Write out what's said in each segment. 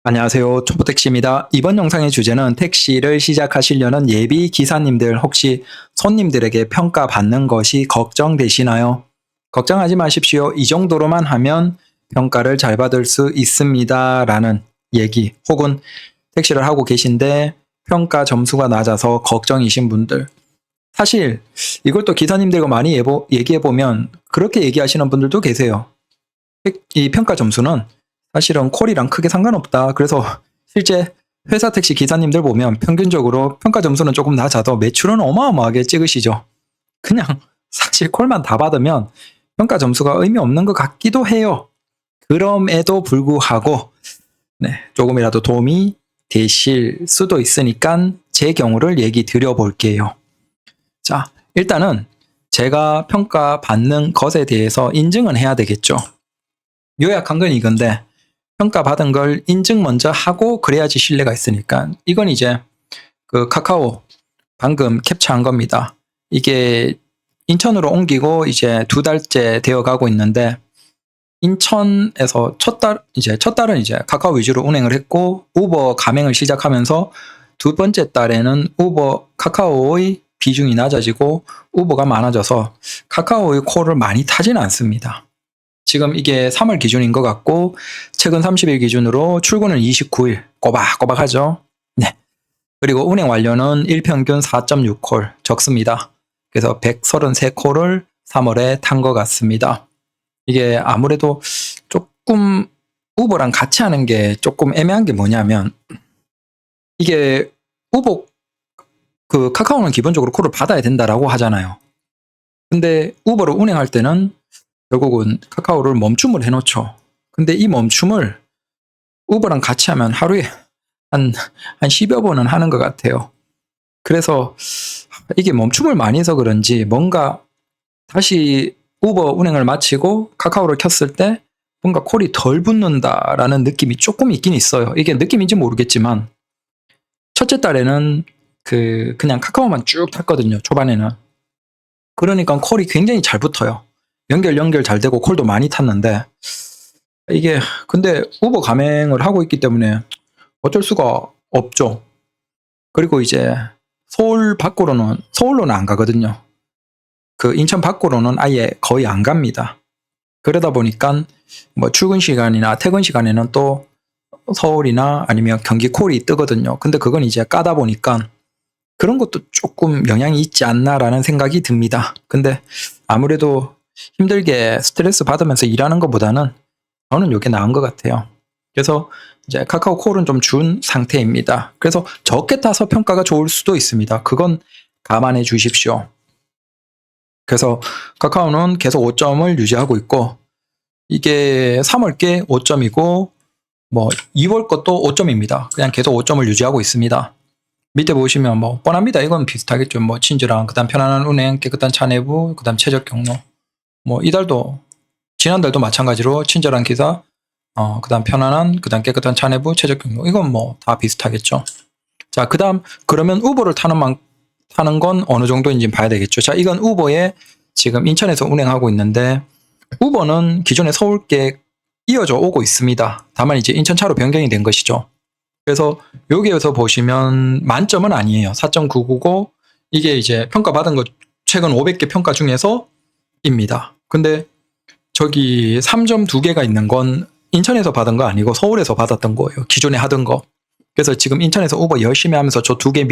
안녕하세요. 초보택시입니다. 이번 영상의 주제는 택시를 시작하시려는 예비 기사님들 혹시 손님들에게 평가받는 것이 걱정되시나요? 걱정하지 마십시오. 이 정도로만 하면 평가를 잘 받을 수 있습니다. 라는 얘기 혹은 택시를 하고 계신데 평가 점수가 낮아서 걱정이신 분들 사실 이걸 또 기사님들과 많이 얘기해보면 그렇게 얘기하시는 분들도 계세요. 이 평가 점수는 사실은 콜이랑 크게 상관없다. 그래서 실제 회사 택시 기사님들 보면 평균적으로 평가 점수는 조금 낮아도 매출은 어마어마하게 찍으시죠. 그냥 사실 콜만 다 받으면 평가 점수가 의미 없는 것 같기도 해요. 그럼에도 불구하고 조금이라도 도움이 되실 수도 있으니까 제 경우를 얘기 드려볼게요. 자, 일단은 제가 평가받는 것에 대해서 인증은 해야 되겠죠. 요약한 건 이건데 평가받은 걸 인증 먼저 하고 그래야지 신뢰가 있으니까 이건 이제 그 카카오 방금 캡처한 겁니다. 이게 인천으로 옮기고 이제 2달째 되어 가고 있는데 인천에서 첫 달은 이제 카카오 위주로 운행을 했고 우버 가맹을 시작하면서 두 번째 달에는 카카오의 비중이 낮아지고 우버가 많아져서 카카오의 콜을 많이 타지는 않습니다. 지금 이게 3월 기준인 것 같고 최근 30일 기준으로 출근은 29일 꼬박꼬박 하죠. 네. 그리고 운행 완료는 일평균 4.6콜 적습니다. 그래서 133콜을 3월에 탄 것 같습니다. 이게 아무래도 조금 우버랑 같이 하는 게 조금 애매한 게 뭐냐면 이게 우버 그 카카오는 기본적으로 콜을 받아야 된다라고 하잖아요. 근데 우버로 운행할 때는 결국은 카카오를 멈춤을 해놓죠. 근데 이 멈춤을 우버랑 같이 하면 하루에 한 10여 번은 하는 것 같아요. 그래서 이게 멈춤을 많이 해서 그런지 뭔가 다시 우버 운행을 마치고 카카오를 켰을 때 뭔가 콜이 덜 붙는다라는 느낌이 조금 있긴 있어요. 이게 느낌인지 모르겠지만 첫째 달에는 그냥 카카오만 쭉 탔거든요. 초반에는. 그러니까 콜이 굉장히 잘 붙어요. 연결 잘 되고 콜도 많이 탔는데 이게 근데 우버 가맹을 하고 있기 때문에 어쩔 수가 없죠. 그리고 이제 서울로는 안 가거든요. 그 인천 밖으로는 아예 거의 안 갑니다. 그러다 보니까 뭐 출근 시간이나 퇴근 시간에는 또 서울이나 아니면 경기 콜이 뜨거든요. 근데 그건 이제 까다 보니까 그런 것도 조금 영향이 있지 않나라는 생각이 듭니다. 근데 아무래도 힘들게 스트레스 받으면서 일하는 것보다는 저는 이게 나은 것 같아요. 그래서 이제 카카오 콜은 좀 준 상태입니다. 그래서 적게 타서 평가가 좋을 수도 있습니다. 그건 감안해 주십시오. 그래서 카카오는 계속 5점을 유지하고 있고 이게 3월 게 5점이고 뭐 2월 것도 5점입니다. 그냥 계속 5점을 유지하고 있습니다. 밑에 보시면 뭐 뻔합니다. 이건 비슷하겠죠. 뭐 친절한, 그다음 편안한 운행, 깨끗한 차 내부, 그다음 최적 경로. 뭐 이달도 지난달도 마찬가지로 친절한 기사, 그다음 편안한, 그다음 깨끗한 차 내부, 최적 경로. 이건 뭐 다 비슷하겠죠. 자, 그다음 그러면 우버를 타는 건 어느 정도인지 봐야 되겠죠. 자, 이건 우버에 지금 인천에서 운행하고 있는데 우버는 기존에 서울께 이어져 오고 있습니다. 다만 이제 인천차로 변경이 된 것이죠. 그래서 여기에서 보시면 만점은 아니에요. 4.999고 이게 이제 평가받은 것 최근 500개 평가 중에서입니다. 근데 저기 3점 2개가 있는 건 인천에서 받은 거 아니고 서울에서 받았던 거예요. 기존에 하던 거. 그래서 지금 인천에서 우버 열심히 하면서 저 2개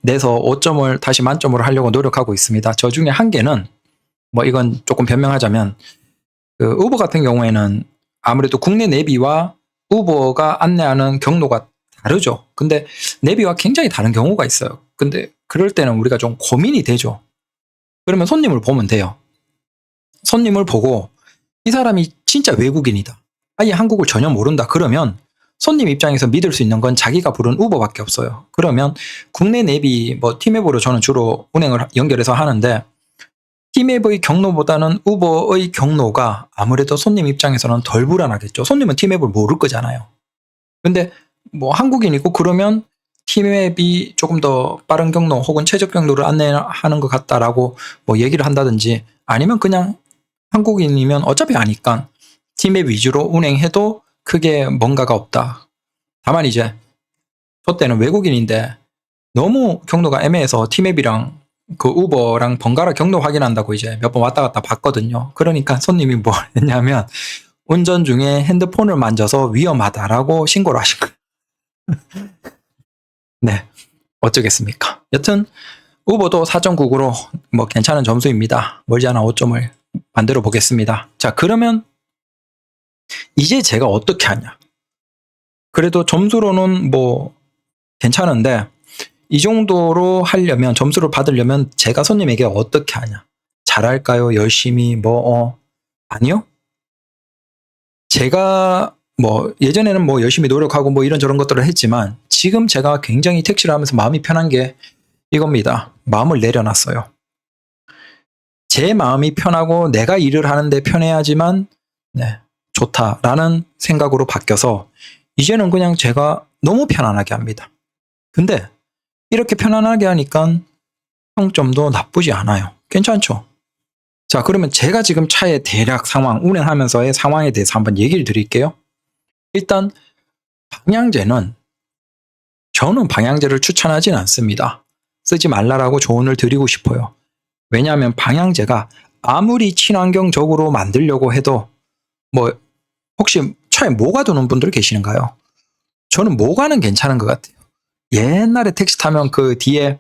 내서 5점을 다시 만점으로 하려고 노력하고 있습니다. 저 중에 한 개는 뭐 이건 조금 변명하자면 그 우버 같은 경우에는 아무래도 국내 내비와 우버가 안내하는 경로가 다르죠. 근데 내비와 굉장히 다른 경우가 있어요. 근데 그럴 때는 우리가 좀 고민이 되죠. 그러면 손님을 보면 돼요. 손님을 보고 이 사람이 진짜 외국인이다. 아예 한국을 전혀 모른다. 그러면 손님 입장에서 믿을 수 있는 건 자기가 부른 우버밖에 없어요. 그러면 국내 내비 뭐 티맵으로 저는 주로 운행을 연결해서 하는데 티맵의 경로보다는 우버의 경로가 아무래도 손님 입장에서는 덜 불안하겠죠. 손님은 티맵을 모를 거잖아요. 근데 뭐 한국인이고 그러면 티맵이 조금 더 빠른 경로 혹은 최적 경로를 안내하는 것 같다라고 뭐 얘기를 한다든지 아니면 그냥 한국인이면 어차피 아니까 티맵 위주로 운행해도 크게 뭔가가 없다. 다만 이제 저 때는 외국인인데 너무 경로가 애매해서 티맵이랑 그 우버랑 번갈아 경로 확인한다고 이제 몇 번 왔다 갔다 봤거든요. 그러니까 손님이 뭘 했냐면 운전 중에 핸드폰을 만져서 위험하다라고 신고를 하신 거예요. 네, 어쩌겠습니까. 여튼 우버도 4.99로 뭐 괜찮은 점수입니다. 멀지 않아 5점을 만들어 보겠습니다. 자, 그러면 이제 제가 어떻게 하냐. 그래도 점수로는 뭐 괜찮은데 이 정도로 하려면, 점수를 받으려면 제가 손님에게 어떻게 하냐. 잘할까요? 열심히 아니요. 제가 뭐 예전에는 뭐 열심히 노력하고 뭐 이런저런 것들을 했지만 지금 제가 굉장히 택시를 하면서 마음이 편한 게 이겁니다. 마음을 내려놨어요. 제 마음이 편하고 내가 일을 하는데 편해야지만 좋다라는 생각으로 바뀌어서 이제는 그냥 제가 너무 편안하게 합니다. 근데 이렇게 편안하게 하니까 평점도 나쁘지 않아요. 괜찮죠? 자, 그러면 제가 지금 차의 대략 상황, 운행하면서의 상황에 대해서 한번 얘기를 드릴게요. 일단 방향제는 저는 방향제를 추천하진 않습니다. 쓰지 말라라고 조언을 드리고 싶어요. 왜냐하면 방향제가 아무리 친환경적으로 만들려고 해도 뭐 혹시 차에 모가 도는 분들 계시는가요? 저는 모가는 괜찮은 것 같아요. 옛날에 택시 타면 그 뒤에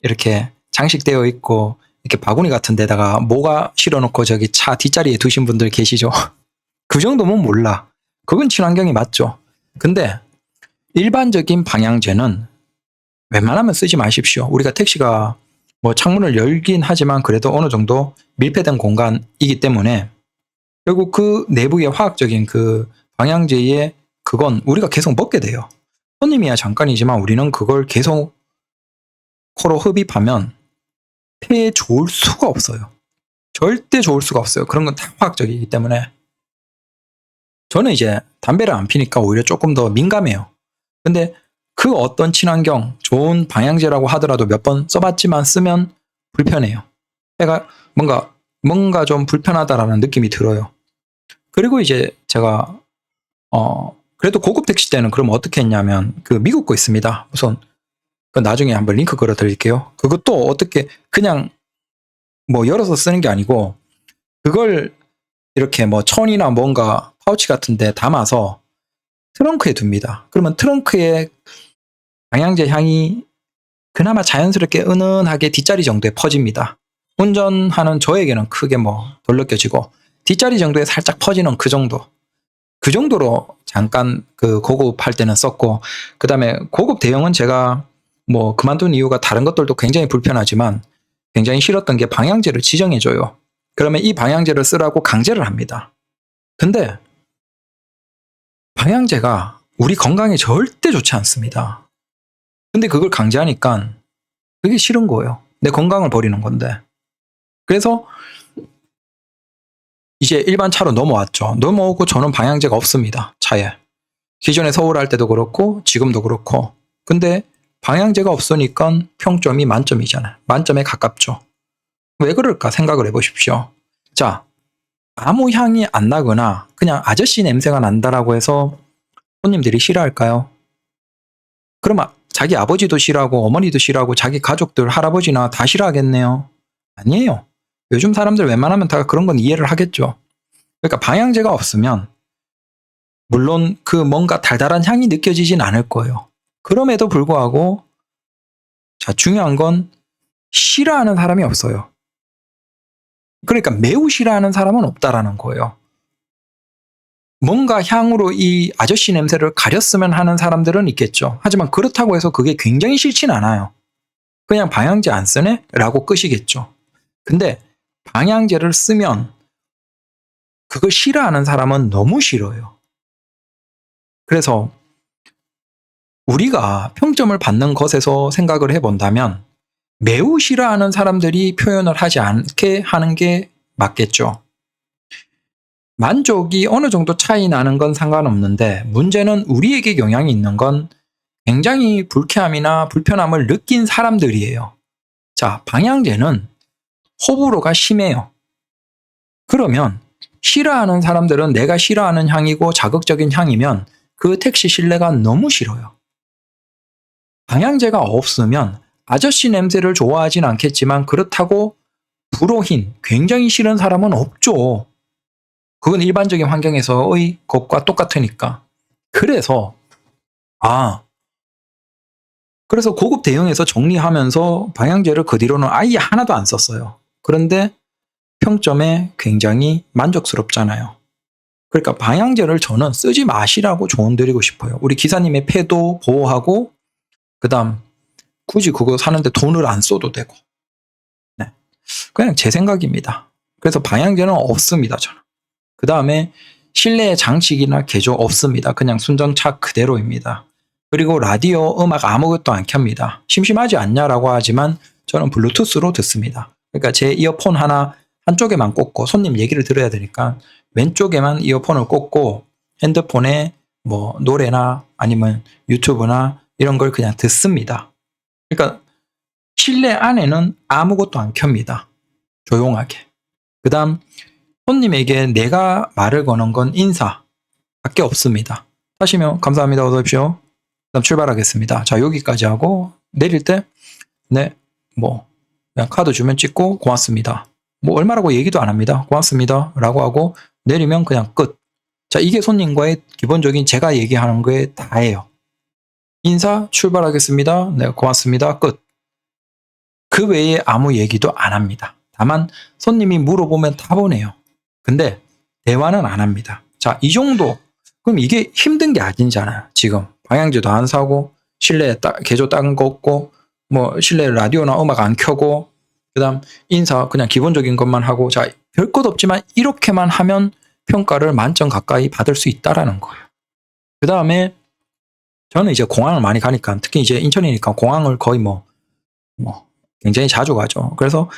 이렇게 장식되어 있고 이렇게 바구니 같은 데다가 모가 실어놓고 저기 차 뒷자리에 두신 분들 계시죠? 그 정도면 몰라. 그건 친환경이 맞죠. 근데 일반적인 방향제는 웬만하면 쓰지 마십시오. 우리가 택시가 뭐 창문을 열긴 하지만 그래도 어느 정도 밀폐된 공간이기 때문에 결국 그 내부의 화학적인 그 방향제의 그건 우리가 계속 먹게 돼요. 손님이야 잠깐이지만 우리는 그걸 계속 코로 흡입하면 폐에 좋을 수가 없어요. 절대 좋을 수가 없어요. 그런 건 다 화학적이기 때문에. 저는 이제 담배를 안 피니까 오히려 조금 더 민감해요. 근데 그 어떤 친환경, 좋은 방향제라고 하더라도 몇 번 써봤지만 쓰면 불편해요. 제가 뭔가 좀 불편하다라는 느낌이 들어요. 그리고 이제 제가 그래도 고급 택시 때는 그럼 어떻게 했냐면 그 미국 거 있습니다. 우선 그 나중에 한번 링크 걸어 드릴게요. 그것도 어떻게 그냥 뭐 열어서 쓰는 게 아니고 그걸 이렇게 뭐 천이나 뭔가 파우치 같은 데 담아서 트렁크에 둡니다. 그러면 트렁크에 방향제 향이 그나마 자연스럽게 은은하게 뒷자리 정도에 퍼집니다. 운전하는 저에게는 크게 뭐 덜 느껴지고 뒷자리 정도에 살짝 퍼지는 그 정도. 그 정도로 잠깐 그 고급할 때는 썼고, 그 다음에 고급 대용은 제가 뭐 그만둔 이유가 다른 것들도 굉장히 불편하지만 굉장히 싫었던 게 방향제를 지정해줘요. 그러면 이 방향제를 쓰라고 강제를 합니다. 근데 방향제가 우리 건강에 절대 좋지 않습니다. 근데 그걸 강제하니까 그게 싫은 거예요. 내 건강을 버리는 건데. 그래서 이제 일반 차로 넘어왔죠. 넘어오고 저는 방향제가 없습니다. 차에. 기존에 서울 할 때도 그렇고 지금도 그렇고. 근데 방향제가 없으니까 평점이 만점이잖아요. 만점에 가깝죠. 왜 그럴까 생각을 해보십시오. 자, 아무 향이 안 나거나 그냥 아저씨 냄새가 난다라고 해서 손님들이 싫어할까요? 그럼 자기 아버지도 싫어하고 어머니도 싫어하고 자기 가족들 할아버지나 다 싫어하겠네요. 아니에요. 요즘 사람들 웬만하면 다 그런 건 이해를 하겠죠. 그러니까 방향제가 없으면 물론 그 뭔가 달달한 향이 느껴지진 않을 거예요. 그럼에도 불구하고 자, 중요한 건 싫어하는 사람이 없어요. 그러니까 매우 싫어하는 사람은 없다라는 거예요. 뭔가 향으로 이 아저씨 냄새를 가렸으면 하는 사람들은 있겠죠. 하지만 그렇다고 해서 그게 굉장히 싫진 않아요. 그냥 방향제 안 쓰네? 라고 끝이겠죠. 근데 방향제를 쓰면 그걸 싫어하는 사람은 너무 싫어요. 그래서 우리가 평점을 받는 것에서 생각을 해본다면 매우 싫어하는 사람들이 표현을 하지 않게 하는 게 맞겠죠. 만족이 어느 정도 차이 나는 건 상관없는데 문제는 우리에게 영향이 있는 건 굉장히 불쾌함이나 불편함을 느낀 사람들이에요. 자, 방향제는 호불호가 심해요. 그러면 싫어하는 사람들은 내가 싫어하는 향이고 자극적인 향이면 그 택시 실내가 너무 싫어요. 방향제가 없으면 아저씨 냄새를 좋아하진 않겠지만 그렇다고 불호흰, 굉장히 싫은 사람은 없죠. 그건 일반적인 환경에서의 것과 똑같으니까. 그래서 그래서 고급 대형에서 정리하면서 방향제를 그 뒤로는 아예 하나도 안 썼어요. 그런데 평점에 굉장히 만족스럽잖아요. 그러니까 방향제를 저는 쓰지 마시라고 조언드리고 싶어요. 우리 기사님의 폐도 보호하고 그다음 굳이 그거 사는데 돈을 안 써도 되고. 네. 그냥 제 생각입니다. 그래서 방향제는 없습니다, 저는. 그 다음에 실내 장치기나 개조 없습니다. 그냥 순정차 그대로입니다. 그리고 라디오 음악 아무것도 안 켭니다. 심심하지 않냐라고 하지만 저는 블루투스로 듣습니다. 그러니까 제 이어폰 하나 한쪽에만 꽂고 손님 얘기를 들어야 되니까 왼쪽에만 이어폰을 꽂고 핸드폰에 뭐 노래나 아니면 유튜브나 이런 걸 그냥 듣습니다. 그러니까 실내 안에는 아무것도 안 켭니다. 조용하게. 그 다음 손님에게 내가 말을 거는 건 인사밖에 없습니다. 타시면 감사합니다. 어서 오십시오. 그다음 출발하겠습니다. 자, 여기까지 하고 내릴 때 네, 뭐 그냥 카드 주면 찍고 고맙습니다. 뭐 얼마라고 얘기도 안 합니다. 고맙습니다. 라고 하고 내리면 그냥 끝. 자, 이게 손님과의 기본적인 제가 얘기하는 거에 다예요. 인사 출발하겠습니다. 네, 고맙습니다. 끝. 그 외에 아무 얘기도 안 합니다. 다만 손님이 물어보면 답은 해요. 근데 대화는 안 합니다. 자, 이 정도. 그럼 이게 힘든 게 아니잖아요. 지금 방향제도 안 사고 실내에 개조 딴 거 없고 뭐 실내 라디오나 음악 안 켜고 그다음 인사 그냥 기본적인 것만 하고 자, 별것 없지만 이렇게만 하면 평가를 만점 가까이 받을 수 있다라는 거예요. 그 다음에 저는 이제 공항을 많이 가니까 특히 이제 인천이니까 공항을 거의 뭐 굉장히 자주 가죠. 그래서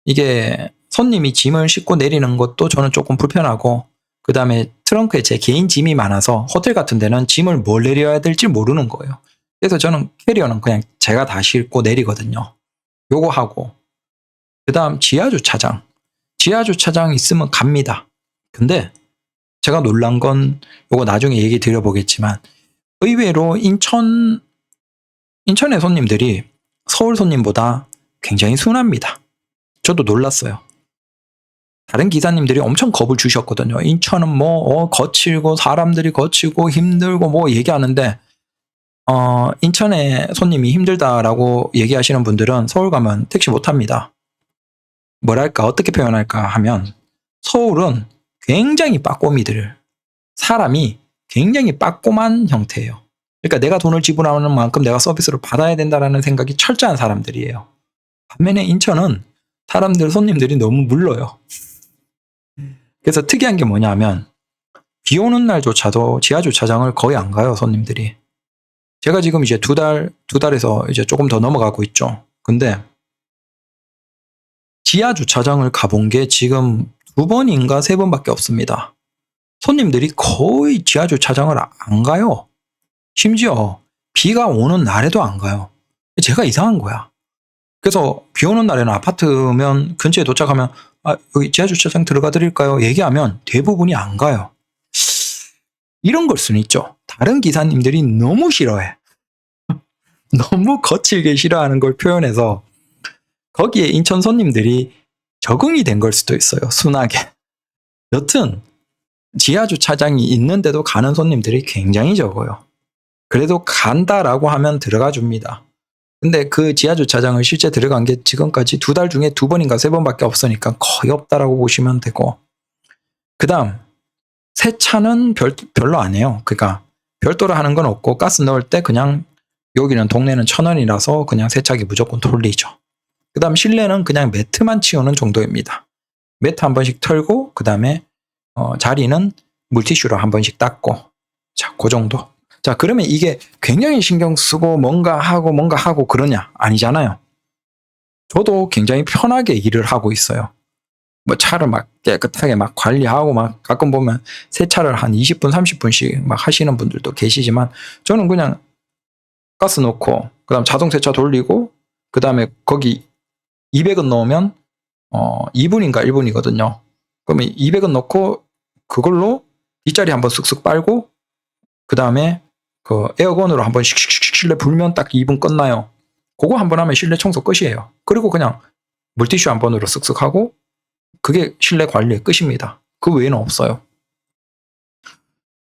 이게 손님이 짐을 싣고 내리는 것도 저는 조금 불편하고 그 다음에 트렁크에 제 개인 짐이 많아서 호텔 같은 데는 짐을 뭘 내려야 될지 모르는 거예요. 그래서 저는 캐리어는 그냥 제가 다 싣고 내리거든요. 요거 하고 그 다음 지하주차장. 지하주차장 있으면 갑니다. 근데 제가 놀란 건 요거 나중에 얘기 드려보겠지만 의외로 인천의 손님들이 서울 손님보다 굉장히 순합니다. 저도 놀랐어요. 다른 기사님들이 엄청 겁을 주셨거든요. 인천은 뭐 거칠고 사람들이 거치고 힘들고 뭐 얘기하는데 인천의 손님이 힘들다라고 얘기하시는 분들은 서울 가면 택시 못 탑니다. 뭐랄까 어떻게 표현할까 하면 서울은 굉장히 빠꼬미들 사람이 굉장히 빠꼬만 형태예요. 그러니까 내가 돈을 지불하는 만큼 내가 서비스를 받아야 된다는 생각이 철저한 사람들이에요. 반면에 인천은 사람들 손님들이 너무 물러요. 그래서 특이한 게 뭐냐면 비 오는 날조차도 지하주차장을 거의 안 가요, 손님들이. 제가 지금 이제 두 달에서 이제 조금 더 넘어가고 있죠. 근데 지하주차장을 가본 게 지금 2번인가 3번밖에 없습니다. 손님들이 거의 지하주차장을 안 가요. 심지어 비가 오는 날에도 안 가요. 제가 이상한 거야. 그래서 비 오는 날에는 아파트면 근처에 도착하면 여기 지하주차장 들어가 드릴까요? 얘기하면 대부분이 안 가요. 이런 걸 수는 있죠. 다른 기사님들이 너무 싫어해. 너무 거칠게 싫어하는 걸 표현해서 거기에 인천 손님들이 적응이 된 걸 수도 있어요. 순하게. 여튼 지하주차장이 있는데도 가는 손님들이 굉장히 적어요. 그래도 간다라고 하면 들어가 줍니다. 근데 그 지하주차장을 실제 들어간 게 지금까지 2달 중에 2번인가 3번밖에 없으니까 거의 없다라고 보시면 되고 그 다음 세차는 별로 안 해요. 그러니까 별도로 하는 건 없고 가스 넣을 때 그냥 여기는 동네는 1,000원이라서 그냥 세차기 무조건 돌리죠. 그 다음 실내는 그냥 매트만 치우는 정도입니다. 매트 한 번씩 털고 그 다음에 자리는 물티슈로 한 번씩 닦고 자, 그 정도. 자, 그러면 이게 굉장히 신경 쓰고 뭔가 하고 그러냐? 아니잖아요. 저도 굉장히 편하게 일을 하고 있어요. 뭐 차를 막 깨끗하게 막 관리하고 막 가끔 보면 세차를 한 20분, 30분씩 막 하시는 분들도 계시지만 저는 그냥 가스 넣고 그다음 자동 세차 돌리고 그다음에 거기 200원 넣으면 2분인가 1분이거든요. 그러면 200원 넣고 그걸로 뒷자리 한번 쓱쓱 빨고 그 다음에 그 에어건으로 한번 씩씩씩 실내 불면 딱 2분 끝나요. 그거 한번 하면 실내 청소 끝이에요. 그리고 그냥 물티슈 한 번으로 쓱쓱 하고 그게 실내 관리의 끝입니다. 그 외에는 없어요.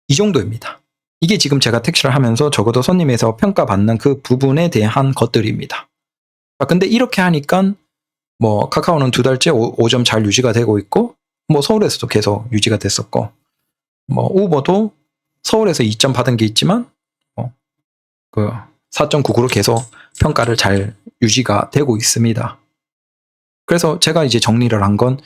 이 정도입니다. 이게 지금 제가 택시를 하면서 적어도 손님에서 평가받는 그 부분에 대한 것들입니다. 근데 이렇게 하니까 뭐 카카오는 2달째 5점 잘 유지가 되고 있고, 뭐 서울에서도 계속 유지가 됐었고, 뭐 우버도 서울에서 2점 받은 게 있지만 그 4.99로 계속 평가를 잘 유지가 되고 있습니다. 그래서 제가 이제 정리를 한 건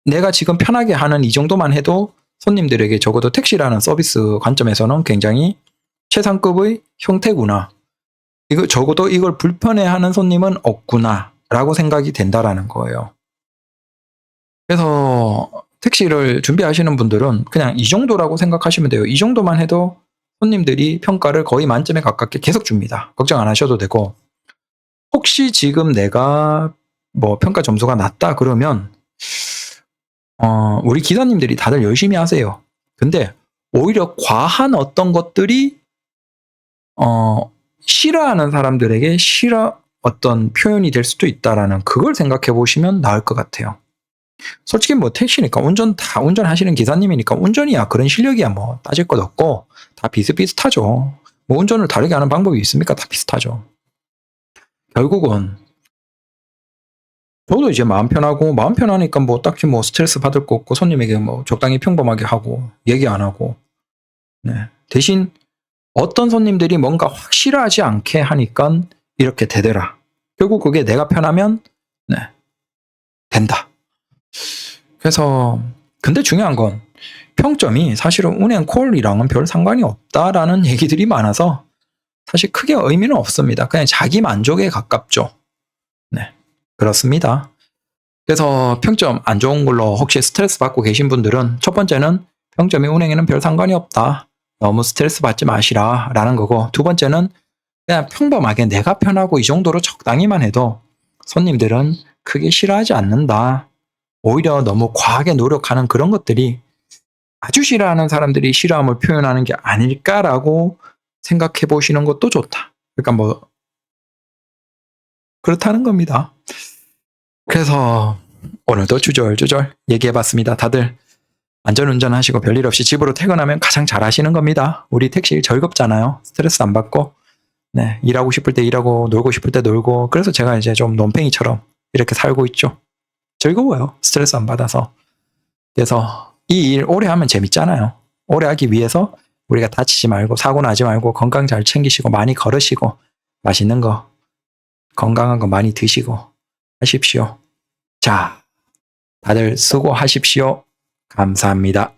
내가 지금 편하게 하는 이 정도만 해도 손님들에게 적어도 택시라는 서비스 관점에서는 굉장히 최상급의 형태구나. 이거 적어도 이걸 불편해하는 손님은 없구나 라고 생각이 된다라는 거예요. 그래서 택시를 준비하시는 분들은 그냥 이 정도라고 생각하시면 돼요. 이 정도만 해도 손님들이 평가를 거의 만점에 가깝게 계속 줍니다. 걱정 안 하셔도 되고, 혹시 지금 내가 뭐 평가 점수가 낮다 그러면 우리 기사님들이 다들 열심히 하세요. 근데 오히려 과한 어떤 것들이 싫어하는 사람들에게 어떤 표현이 될 수도 있다라는 그걸 생각해 보시면 나을 것 같아요. 솔직히 뭐 택시니까 운전하시는 기사님이니까 운전이야 그런 실력이야 뭐 따질 것 없고 다 비슷비슷하죠. 뭐 운전을 다르게 하는 방법이 있습니까? 다 비슷하죠. 결국은 저도 이제 마음 편하니까 뭐 딱히 뭐 스트레스 받을 거 없고 손님에게 뭐 적당히 평범하게 하고 얘기 안 하고, 네. 대신 어떤 손님들이 뭔가 확 싫어하지 않게 하니까 이렇게 되더라. 결국 그게 내가 편하면 네, 된다. 그래서 근데 중요한 건 평점이 사실은 운행콜이랑은 별 상관이 없다라는 얘기들이 많아서 사실 크게 의미는 없습니다. 그냥 자기 만족에 가깝죠. 네, 그렇습니다. 그래서 평점 안 좋은 걸로 혹시 스트레스 받고 계신 분들은 첫 번째는 평점이 운행에는 별 상관이 없다. 너무 스트레스 받지 마시라 라는 거고, 두 번째는 그냥 평범하게 내가 편하고 이 정도로 적당히만 해도 손님들은 크게 싫어하지 않는다. 오히려 너무 과하게 노력하는 그런 것들이 아주 싫어하는 사람들이 싫어함을 표현하는 게 아닐까라고 생각해 보시는 것도 좋다. 그러니까 뭐 그렇다는 겁니다. 그래서 오늘도 주절주절 얘기해봤습니다. 다들 안전운전 하시고 별일 없이 집으로 퇴근하면 가장 잘 하시는 겁니다. 우리 택시 즐겁잖아요. 스트레스 안 받고, 네, 일하고 싶을 때 일하고 놀고 싶을 때 놀고, 그래서 제가 이제 좀 논팽이처럼 이렇게 살고 있죠. 즐거워요. 스트레스 안 받아서. 그래서 이 일 오래 하면 재밌잖아요. 오래 하기 위해서 우리가 다치지 말고 사고 나지 말고 건강 잘 챙기시고 많이 걸으시고 맛있는 거 건강한 거 많이 드시고 하십시오. 자, 다들 수고하십시오. 감사합니다.